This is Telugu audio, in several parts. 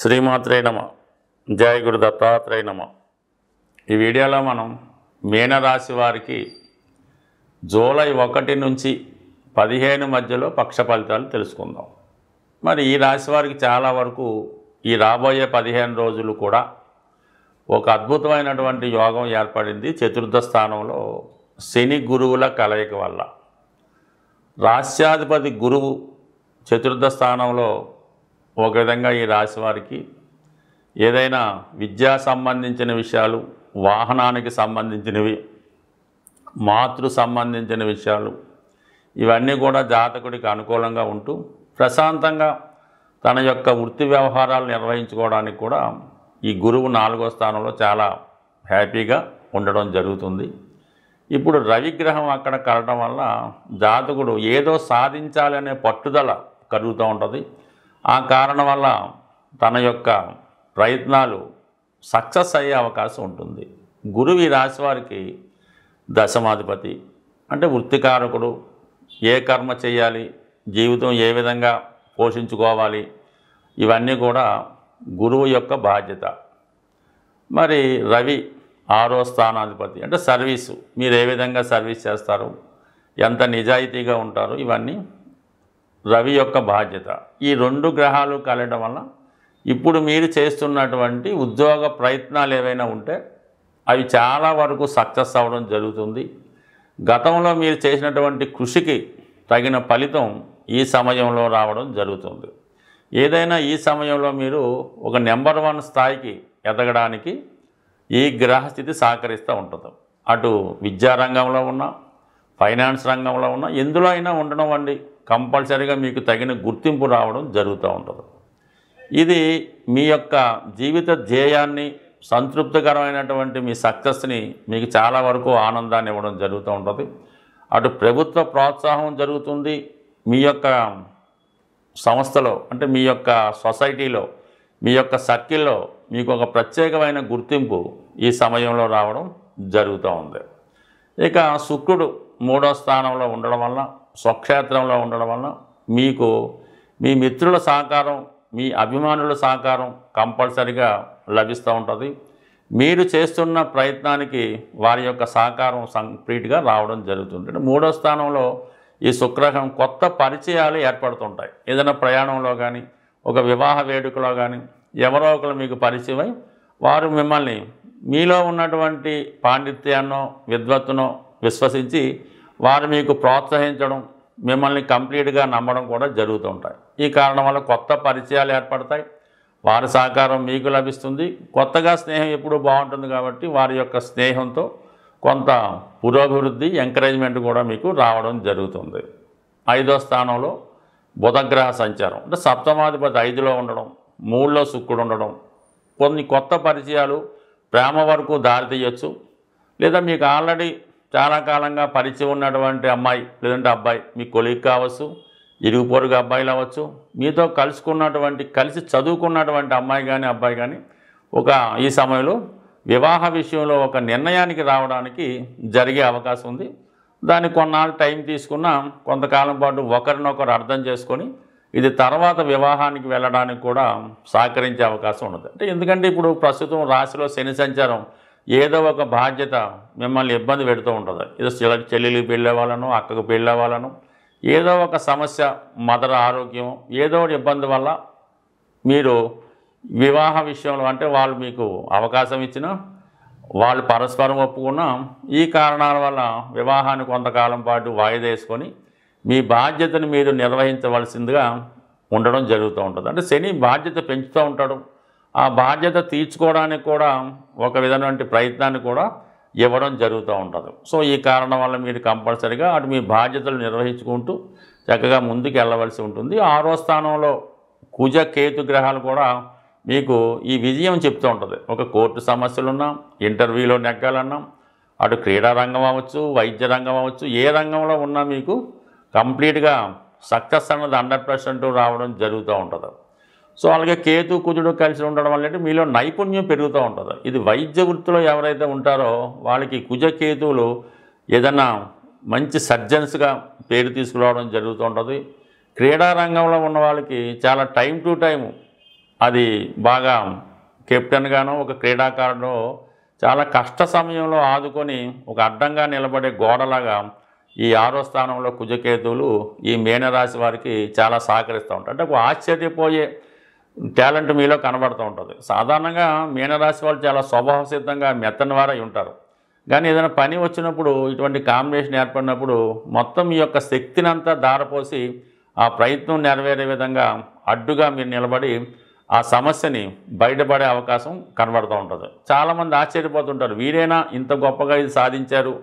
శ్రీమాత్రే నమ. జయ గురు దత్తాత్రేయ నమ. ఈ వీడియోలో మనం మీనరాశి వారికి జూలై 1 నుంచి 15 మధ్యలో పక్ష ఫలితాలు తెలుసుకుందాం. మరి ఈ రాశి వారికి చాలా వరకు ఈ రాబోయే 15 రోజులు కూడా ఒక అద్భుతమైనటువంటి యోగం ఏర్పడింది. చతుర్థ స్థానంలో శని గురువుల కలయిక వల్ల రాశ్యాధిపతి గురువు చతుర్థ స్థానంలో ఒక విధంగా ఈ రాశి వారికి ఏదైనా విద్యా సంబంధించిన విషయాలు, వాహనానికి సంబంధించినవి, మాతృ సంబంధించిన విషయాలు ఇవన్నీ కూడా జాతకుడికి అనుకూలంగా ఉంటూ ప్రశాంతంగా తన యొక్క వృత్తి వ్యవహారాలు నిర్వహించుకోవడానికి కూడా ఈ గురువు 4వ స్థానంలో చాలా హ్యాపీగా ఉండడం జరుగుతుంది. ఇప్పుడు రవిగ్రహం అక్కడ కలగడం వల్ల జాతకుడు ఏదో సాధించాలనే పట్టుదల కలుగుతూ ఉంటుంది. ఆ కారణం వల్ల తన యొక్క ప్రయత్నాలు సక్సెస్ అయ్యే అవకాశం ఉంటుంది. గురువు ఈ రాశి వారికి దశమాధిపతి, అంటే వృత్తికారకుడు. ఏ కర్మ చేయాలి, జీవితం ఏ విధంగా పోషించుకోవాలి, ఇవన్నీ కూడా గురువు యొక్క బాధ్యత. మరి రవి 6వ స్థానాధిపతి, అంటే సర్వీసు. మీరు ఏ విధంగా సర్వీస్ చేస్తారు, ఎంత నిజాయితీగా ఉంటారు, ఇవన్నీ రవి యొక్క బాధ్యత. ఈ 2 గ్రహాలు కలగడం వల్ల ఇప్పుడు మీరు చేస్తున్నటువంటి ఉద్యోగ ప్రయత్నాలు ఏవైనా ఉంటే అవి చాలా వరకు సక్సెస్ అవ్వడం జరుగుతుంది. గతంలో మీరు చేసినటువంటి కృషికి తగిన ఫలితం ఈ సమయంలో రావడం జరుగుతుంది. ఏదైనా ఈ సమయంలో మీరు ఒక నెంబర్ 1 స్థాయికి ఎదగడానికి ఈ గ్రహస్థితి సహకరిస్తూ ఉంటుంది. అటు విద్యారంగంలో ఉన్న, ఫైనాన్స్ రంగంలో ఉన్న, ఎందులో అయినా ఉండడం వండి కంపల్సరీగా మీకు తగిన గుర్తింపు రావడం జరుగుతూ ఉంటుంది. ఇది మీ యొక్క జీవిత ధ్యేయాన్ని, సంతృప్తికరమైనటువంటి మీ సక్సెస్ని మీకు చాలా వరకు ఆనందాన్ని ఇవ్వడం జరుగుతూ ఉంటుంది. అటు ప్రభుత్వ ప్రోత్సాహం జరుగుతుంది. మీ యొక్క సంస్థలో, అంటే మీ యొక్క సొసైటీలో, మీ యొక్క సర్కిల్లో మీకు ఒక ప్రత్యేకమైన గుర్తింపు ఈ సమయంలో రావడం జరుగుతూ ఉంది. ఇక శుక్రుడు 3వ స్థానంలో ఉండడం వల్ల, స్వక్షేత్రంలో ఉండడం వల్ల మీకు మీ మిత్రుల సహకారం, మీ అభిమానుల సహకారం కంపల్సరిగా లభిస్తూ ఉంటుంది. మీరు చేస్తున్న ప్రయత్నానికి వారి యొక్క సహకారం కంప్లీట్గా రావడం జరుగుతుంది. 3వ స్థానంలో ఈ శుక్రగ్రహం కొత్త పరిచయాలు ఏర్పడుతుంటాయి. ఏదైనా ప్రయాణంలో కానీ, ఒక వివాహ వేడుకలో కానీ ఎవరో ఒకరు మీకు పరిచయమై వారు మిమ్మల్ని మీలో ఉన్నటువంటి పాండిత్యాన్నో విద్వత్తునో విశ్వసించి వారు మీకు ప్రోత్సహించడం, మిమ్మల్ని కంప్లీట్గా నమ్మడం కూడా జరుగుతూ ఉంటాయి. ఈ కారణం వల్ల కొత్త పరిచయాలు ఏర్పడతాయి. వారి సహకారం మీకు లభిస్తుంది. కొత్తగా స్నేహం ఎప్పుడూ బాగుంటుంది కాబట్టి వారి యొక్క స్నేహంతో కొంత పురోభివృద్ధి, ఎంకరేజ్మెంట్ కూడా మీకు రావడం జరుగుతుంది. 5వ స్థానంలో బుధగ్రహ సంచారం, అంటే సప్తమాధిపతి 5లో ఉండడం, 3లో శుక్రుడు ఉండడం కొన్ని కొత్త పరిచయాలు ప్రేమ వరకు దారితీయచ్చు. లేదా మీకు ఆల్రెడీ చాలా కాలంగా పరిచయం ఉన్నటువంటి అమ్మాయి లేదంటే అబ్బాయి మీ కొలీగ్ కావచ్చు, ఇరుగు పొరుగు అబ్బాయిలు అవ్వచ్చు, మీతో కలిసి చదువుకున్నటువంటి అమ్మాయి కానీ అబ్బాయి కానీ ఈ సమయంలో వివాహ విషయంలో ఒక నిర్ణయానికి రావడానికి జరిగే అవకాశం ఉంది. దానికి కొన్నాళ్ళు టైం తీసుకున్నా కొంతకాలం పాటు ఒకరినొకరు అర్థం చేసుకొని ఇది తర్వాత వివాహానికి వెళ్ళడానికి కూడా సహకరించే అవకాశం ఉంటుంది. అంటే ఎందుకంటే ఇప్పుడు ప్రస్తుతం రాశిలో శని సంచారం ఏదో ఒక బాధ్యత మిమ్మల్ని ఇబ్బంది పెడుతూ ఉంటుంది. ఏదో చెల్లెలికి పెళ్ళే వాళ్ళను, అక్కకు పెళ్ళే వాళ్ళను, ఏదో ఒక సమస్య, మదర్ ఆరోగ్యం, ఏదో ఒక ఇబ్బంది వల్ల మీరు వివాహ విషయంలో, అంటే వాళ్ళు మీకు అవకాశం ఇచ్చినా వాళ్ళు పరస్పరం ఒప్పుకున్నా ఈ కారణాల వల్ల వివాహాన్ని కొంతకాలం పాటు వాయిదా వేసుకొని మీ బాధ్యతను మీరు నిర్వహించవలసిందిగా ఉండడం జరుగుతూ ఉంటుంది. అంటే శని బాధ్యత పెంచుతూ ఉంటాడు. ఆ బాధ్యత తీర్చుకోవడానికి కూడా ఒక విధమైన ప్రయత్నాన్ని కూడా ఇవ్వడం జరుగుతూ ఉంటుంది. సో ఈ కారణం వల్ల మీరు కంపల్సరీగా అటు మీ బాధ్యతలు నిర్వహించుకుంటూ చక్కగా ముందుకు వెళ్ళవలసి ఉంటుంది. 6వ స్థానంలో కుజ కేతు గ్రహాలు కూడా మీకు ఈ విజయం చెప్తూ ఉంటుంది. ఒక కోర్టు సమస్యలున్నా, ఇంటర్వ్యూలో నెగ్గాలన్నా, అటు క్రీడా రంగం అవ్వచ్చు, వైద్య రంగం అవ్వచ్చు, ఏ రంగంలో ఉన్నా మీకు కంప్లీట్గా సక్సెస్ అన్నది 100% రావడం జరుగుతూ ఉంటుంది. సో అలాగే కేతు కుజుడు కలిసి ఉండడం వల్ల మీలో నైపుణ్యం పెరుగుతూ ఉంటుంది. ఇది వైద్య వృత్తిలో ఎవరైతే ఉంటారో వాళ్ళకి కుజ కేతువులు ఏదన్నా మంచి సర్జన్స్గా పేరు తీసుకురావడం జరుగుతూ ఉంటుంది. క్రీడా రంగంలో ఉన్న వాళ్ళకి చాలా టైం టు టైం అది బాగా కెప్టెన్గానో ఒక క్రీడాకారుడు చాలా కష్ట సమయంలో ఆదుకొని ఒక అడ్డంగా నిలబడే గోడలాగా ఈ 6వ స్థానంలో కుజకేతువులు ఈ మీనరాశి వారికి చాలా సహకరిస్తూ ఉంటారు. అంటే ఒక ఆశ్చర్యపోయే టాలెంట్ మీలో కనబడుతూ ఉంటుంది. సాధారణంగా మీనరాశి వాళ్ళు చాలా స్వభావ సిద్ధంగా మెత్తని వారై ఉంటారు. కానీ ఏదైనా పని వచ్చినప్పుడు ఇటువంటి కాంబినేషన్ ఏర్పడినప్పుడు మొత్తం మీ యొక్క శక్తిని అంతా ధారపోసి ఆ ప్రయత్నం నెరవేరే విధంగా అడ్డుగా మీరు నిలబడి ఆ సమస్యని బయటపడే అవకాశం కనబడుతూ ఉంటుంది. చాలామంది ఆశ్చర్యపోతుంటారు, వీరైనా ఇంత గొప్పగా ఇది సాధించారు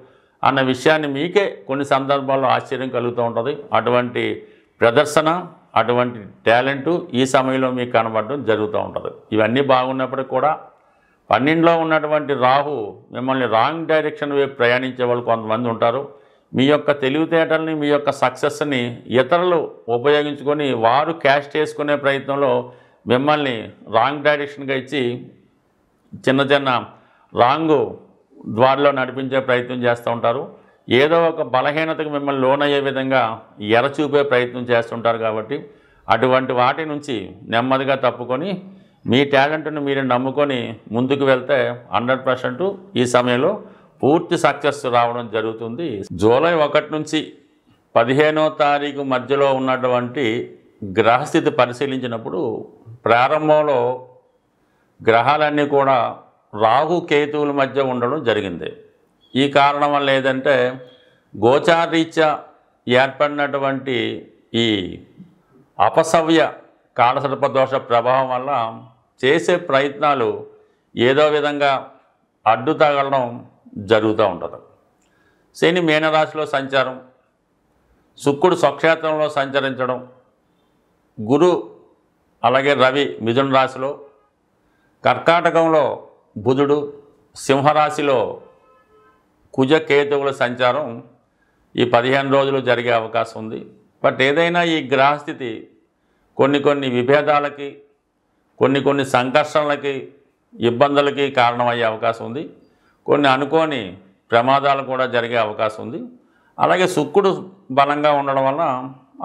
అన్న విషయాన్ని మీకే కొన్ని సందర్భాల్లో ఆశ్చర్యం కలుగుతూ ఉంటుంది. అటువంటి ప్రదర్శన, అటువంటి టాలెంటు ఈ సమయంలో మీకు కనబడడం జరుగుతూ ఉంటుంది. ఇవన్నీ బాగున్నప్పటికీ కూడా 12లో ఉన్నటువంటి రాహు మిమ్మల్ని రాంగ్ డైరెక్షన్ వైపు ప్రయాణించే వాళ్ళు కొంతమంది ఉంటారు. మీ యొక్క తెలివితేటల్ని, మీ యొక్క సక్సెస్ని ఇతరులు ఉపయోగించుకొని వారు క్యాష్ చేసుకునే ప్రయత్నంలో మిమ్మల్ని రాంగ్ డైరెక్షన్గా ఇచ్చి చిన్న చిన్న రాంగు ద్వారిలో నడిపించే ప్రయత్నం చేస్తూ ఉంటారు. ఏదో ఒక బలహీనతకు మిమ్మల్ని లోనయ్యే విధంగా ఎరచూపే ప్రయత్నం చేస్తుంటారు. కాబట్టి అటువంటి వాటి నుంచి నెమ్మదిగా తప్పుకొని మీ టాలెంట్ను మీరు నమ్ముకొని ముందుకు వెళ్తే 100% ఈ సమయంలో పూర్తి సక్సెస్ రావడం జరుగుతుంది. జూలై 1 నుంచి 15వ తారీఖు మధ్యలో ఉన్నటువంటి గ్రహస్థితి పరిశీలించినప్పుడు ప్రారంభంలో గ్రహాలన్నీ కూడా రాహు కేతువుల మధ్య ఉండడం జరిగింది. ఈ కారణం వల్ల ఏదంటే గోచారీత్యా ఏర్పడినటువంటి ఈ అపసవ్య కాలసర్పదోష ప్రభావం వల్ల చేసే ప్రయత్నాలు ఏదో విధంగా అడ్డు తగలడం జరుగుతూ ఉంటుంది. శని మీనరాశిలో సంచారం, శుక్రుడు స్వక్షేత్రంలో సంచరించడం, గురు అలాగే రవి మిథున రాశిలో, కర్కాటకంలో బుధుడు, సింహరాశిలో కుజకేతువుల సంచారం ఈ 15 రోజులు జరిగే అవకాశం ఉంది. బట్ ఏదైనా ఈ గ్రహస్థితి కొన్ని విభేదాలకి, కొన్ని సంఘర్షణలకి, ఇబ్బందులకి కారణమయ్యే అవకాశం ఉంది. కొన్ని అనుకోని ప్రమాదాలు కూడా జరిగే అవకాశం ఉంది. అలాగే శుక్రుడు బలంగా ఉండడం వల్ల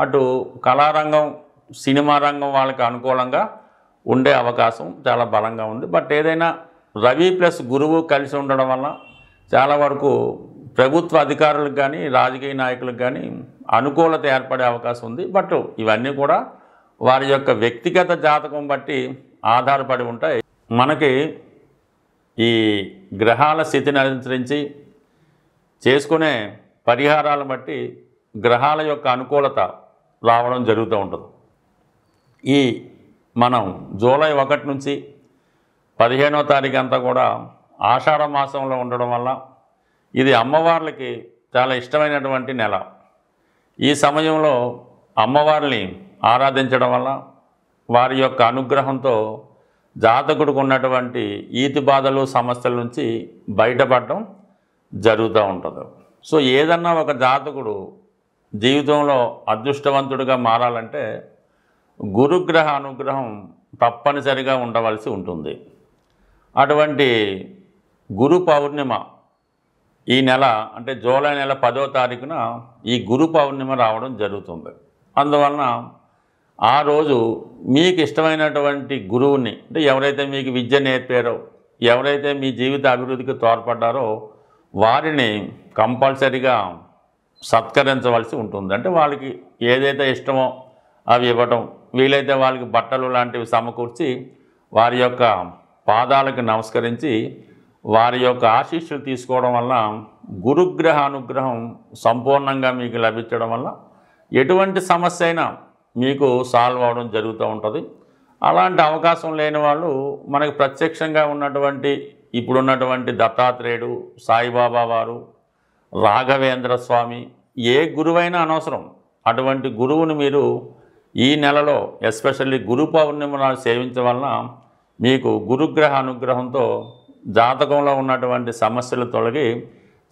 అటు కళారంగం, సినిమా రంగం వాళ్ళకి అనుకూలంగా ఉండే అవకాశం చాలా బలంగా ఉంది. బట్ ఏదైనా రవి ప్లస్ గురువు కలిసి ఉండడం వల్ల చాలా వరకు ప్రభుత్వ అధికారులకు కానీ, రాజకీయ నాయకులకు కానీ అనుకూలత ఏర్పడే అవకాశం ఉంది. బట్ ఇవన్నీ కూడా వారి యొక్క వ్యక్తిగత జాతకం బట్టి ఆధారపడి ఉంటాయి. మనకి ఈ గ్రహాల స్థితిని అనుసరించి చేసుకునే పరిహారాలను బట్టి గ్రహాల యొక్క అనుకూలత రావడం జరుగుతూ ఉంటుంది. ఈ మనం జూలై 1 నుంచి 15వ తారీఖు అంతా కూడా ఆషాఢ మాసంలో ఉండడం వల్ల ఇది అమ్మవార్లకి చాలా ఇష్టమైనటువంటి నెల. ఈ సమయంలో అమ్మవారిని ఆరాధించడం వల్ల వారి యొక్క అనుగ్రహంతో జాతకుడికి ఉన్నటువంటి ఈతి బాధలు, సమస్యల నుంచి బయటపడడం జరుగుతూ ఉంటుంది. సో ఏదన్నా ఒక జాతకుడు జీవితంలో అదృష్టవంతుడిగా మారాలంటే గురుగ్రహ అనుగ్రహం తప్పనిసరిగా ఉండవలసి ఉంటుంది. అటువంటి గురు పౌర్ణిమ ఈ నెల అంటే జూలై నెల 10వ తారీఖున ఈ గురు పౌర్ణిమ రావడం జరుగుతుంది. అందువలన ఆ రోజు మీకు ఇష్టమైనటువంటి గురువుని, అంటే ఎవరైతే మీకు విద్య నేర్పారో, ఎవరైతే మీ జీవిత అభివృద్ధికి తోడ్పడ్డారో వారిని కంపల్సరీగా సత్కరించవలసి ఉంటుంది. అంటే వాళ్ళకి ఏదైతే ఇష్టమో అవి ఇవ్వటం, వీలైతే వాళ్ళకి బట్టలు లాంటివి సమకూర్చి వారి యొక్క పాదాలకు నమస్కరించి వారి యొక్క ఆశీస్సులు తీసుకోవడం వల్ల గురుగ్రహ అనుగ్రహం సంపూర్ణంగా మీకు లభించడం వల్ల ఎటువంటి సమస్య అయినా మీకు సాల్వ్ అవడం జరుగుతూ ఉంటుంది. అలాంటి అవకాశం లేని వాళ్ళు మనకి ప్రత్యక్షంగా ఉన్నటువంటి ఇప్పుడున్నటువంటి దత్తాత్రేయుడు, సాయిబాబా వారు, రాఘవేంద్ర స్వామి, ఏ గురువైనా అనవసరం. అటువంటి గురువుని మీరు ఈ నెలలో ఎస్పెషల్లీ గురు పౌర్ణిమ నాడు సేవించడం వలన మీకు గురుగ్రహ అనుగ్రహంతో జాతకంలో ఉన్నటువంటి సమస్యలు తొలగి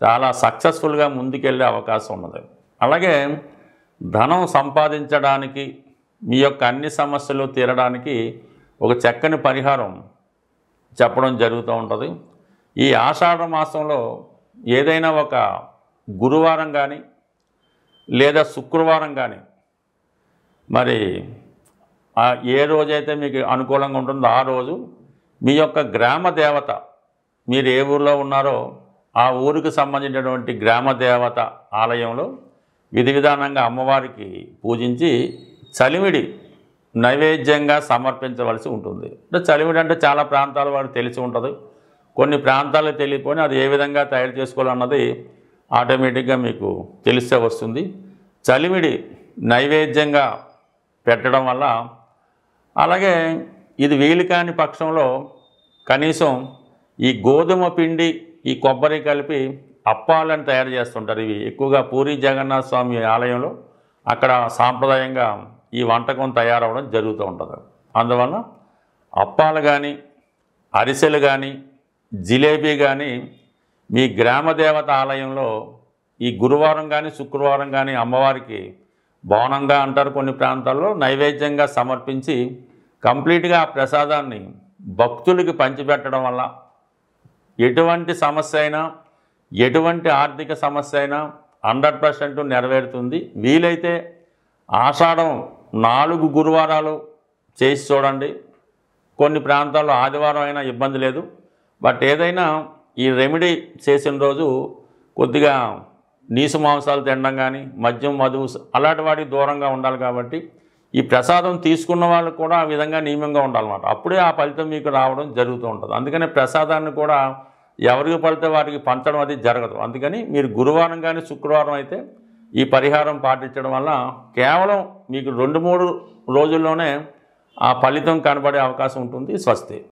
చాలా సక్సెస్ఫుల్గా ముందుకెళ్ళే అవకాశం ఉన్నది. అలాగే ధనం సంపాదించడానికి, మీ యొక్క అన్ని సమస్యలు తీరడానికి ఒక చక్కని పరిహారం చెప్పడం జరుగుతూ ఉంటుంది. ఈ ఆషాఢ మాసంలో ఏదైనా ఒక గురువారం కానీ లేదా శుక్రవారం కానీ మరి ఏ రోజైతే మీకు అనుకూలంగా ఉంటుందో ఆ రోజు మీ యొక్క గ్రామ దేవత, మీరు ఏ ఊరిలో ఉన్నారో ఆ ఊరికి సంబంధించినటువంటి గ్రామ దేవత ఆలయంలో విధి విధానంగా అమ్మవారికి పూజించి చలిమిడి నైవేద్యంగా సమర్పించవలసి ఉంటుంది. అంటే చలిమిడి అంటే చాలా ప్రాంతాల వారికి తెలిసి ఉంటుంది, కొన్ని ప్రాంతాలకు తెలియకపోయినా అది ఏ విధంగా తయారు చేసుకోవాలన్నది ఆటోమేటిక్గా మీకు తెలిసే వస్తుంది. చలిమిడి నైవేద్యంగా పెట్టడం వల్ల, అలాగే ఇది వీలు కాని పక్షంలో కనీసం ఈ గోధుమ పిండి ఈ కొబ్బరి కలిపి అప్పాలను తయారు చేస్తుంటారు. ఇవి ఎక్కువగా పూరి జగన్నాథ స్వామి ఆలయంలో అక్కడ సాంప్రదాయంగా ఈ వంటకం తయారవడం జరుగుతూ ఉంటుంది. అందువల్ల అప్పాలు కానీ, అరిసెలు కానీ, జిలేబీ కానీ మీ గ్రామదేవత ఆలయంలో ఈ గురువారం కానీ శుక్రవారం కానీ అమ్మవారికి బోనంగా అంటారు కొన్ని ప్రాంతాల్లో, నైవేద్యంగా సమర్పించి కంప్లీట్గా ఆ ప్రసాదాన్ని భక్తులకి పంచిపెట్టడం వల్ల ఎటువంటి సమస్య అయినా, ఎటువంటి ఆర్థిక సమస్య అయినా 100% నెరవేరుతుంది. వీలైతే ఆషాఢం 4 గురువారాలు చేసి చూడండి. కొన్ని ప్రాంతాల్లో ఆదివారం అయినా ఇబ్బంది లేదు. బట్ ఏదైనా ఈ రెమెడీ చేసిన రోజు కొద్దిగా నీసు మాంసాలు తినడం కానీ, మద్యం మధువు అలాంటి వాటికి దూరంగా ఉండాలి. కాబట్టి ఈ ప్రసాదం తీసుకున్న వాళ్ళు కూడా ఆ విధంగా నియమంగా ఉండాలన్నమాట. అప్పుడే ఆ ఫలితం మీకు రావడం జరుగుతూ ఉంటుంది. అందుకని ప్రసాదాన్ని కూడా ఎవరికి పడితే వారికి పంచడం అది జరగదు. అందుకని మీరు గురువారం కానీ శుక్రవారం అయితే ఈ పరిహారం పాటించడం వల్ల కేవలం మీకు 2-3 రోజుల్లోనే ఆ ఫలితం కనబడే అవకాశం ఉంటుంది. స్వస్తి.